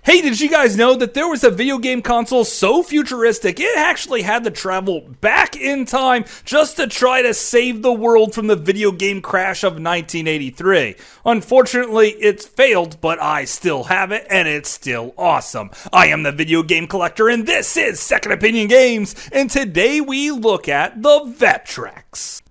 Hey, did you guys know that there was a video game console so futuristic it actually had to travel back in time just to try to save the world from the video game crash of 1983? Unfortunately, it's failed, but I still have it and it's still awesome. I am the Video Game Collector and this is Second Opinion Games, and today we look at the Vectrex.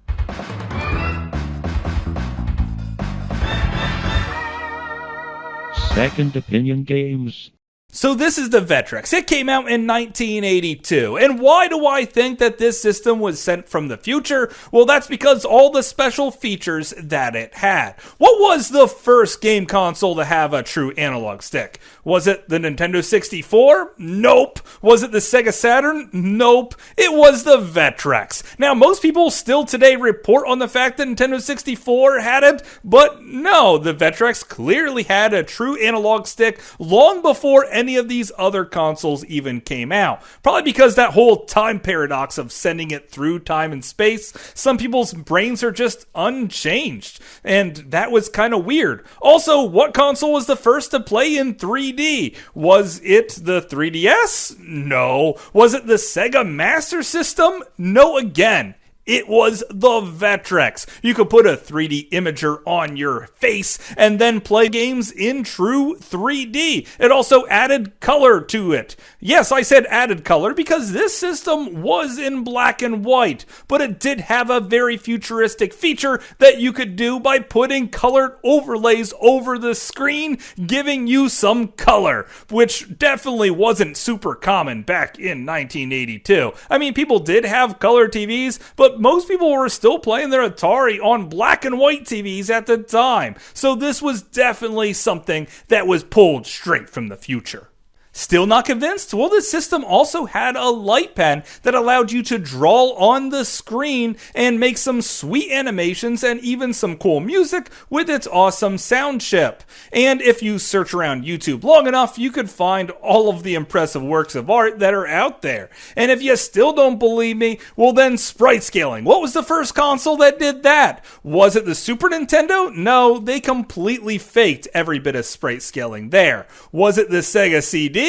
Second Opinion Games. So this is the Vectrex. It came out in 1982. And why do I think that this system was sent from the future? Well, that's because all the special features that it had. What was the first game console to have a true analog stick? Was it the Nintendo 64? Nope. Was it the Sega Saturn? Nope. It was the Vectrex. Now, most people still today report on the fact that Nintendo 64 had it, but no, the Vectrex clearly had a true analog stick long before any of these other consoles even came out. Probably because that whole time paradox of sending it through time and space, some people's brains are just unchanged, and that was kind of weird. Also, what console was the first to play in 3D? Was it the 3DS? No. Was it the Sega Master System? No again. It was the Vectrex. You could put a 3D imager on your face and then play games in true 3D. It also added color to it. Yes, I said added color because this system was in black and white, but it did have a very futuristic feature that you could do by putting colored overlays over the screen, giving you some color, which definitely wasn't super common back in 1982. I mean, people did have color TVs, but most people were still playing their Atari on black and white TVs at the time. So this was definitely something that was pulled straight from the future. Still not convinced? Well, this system also had a light pen that allowed you to draw on the screen and make some sweet animations and even some cool music with its awesome sound chip. And if you search around YouTube long enough, you could find all of the impressive works of art that are out there. And if you still don't believe me, well then sprite scaling. What was the first console that did that? Was it the Super Nintendo? No, they completely faked every bit of sprite scaling there. Was it the Sega CD?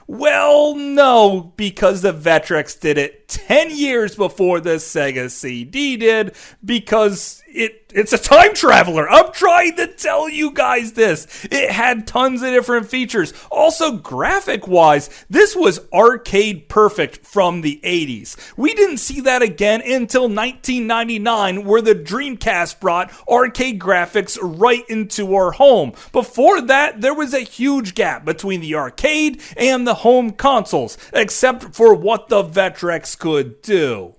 Well, no, because the Vetrix did it 10 years before the Sega CD did, because it's a time traveler. I'm trying to tell you guys this. It had tons of different features. Also, graphic-wise, this was arcade perfect from the 80s. We didn't see that again until 1999, where the Dreamcast brought arcade graphics right into our home. Before that, there was a huge gap between the arcade and the home consoles, except for what the Vectrex could do.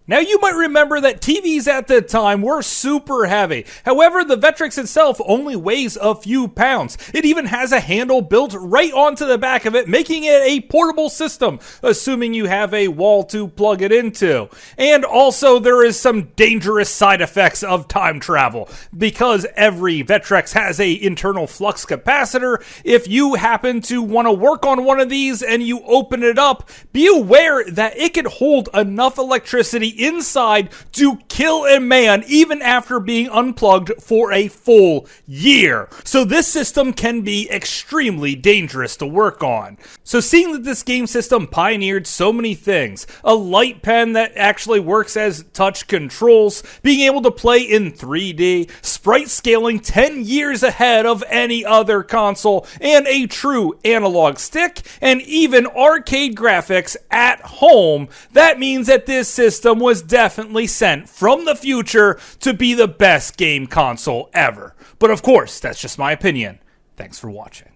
Now, you might remember that TVs at the time were super heavy. However, the Vetrix itself only weighs a few pounds. It even has a handle built right onto the back of it, making it a portable system, assuming you have a wall to plug it into. And also, there is some dangerous side effects of time travel. Because every Vetrix has an internal flux capacitor, if you happen to want to work on one of these and you open it up, be aware that it could hold enough electricity inside to kill a man even after being unplugged for a full year. So this system can be extremely dangerous to work on. So seeing that this game system pioneered so many things, a light pen that actually works as touch controls, being able to play in 3D, sprite scaling 10 years ahead of any other console, and a true analog stick, and even arcade graphics at home, that means that this system was definitely sent from the future to be the best game console ever. But of course, that's just my opinion. Thanks for watching.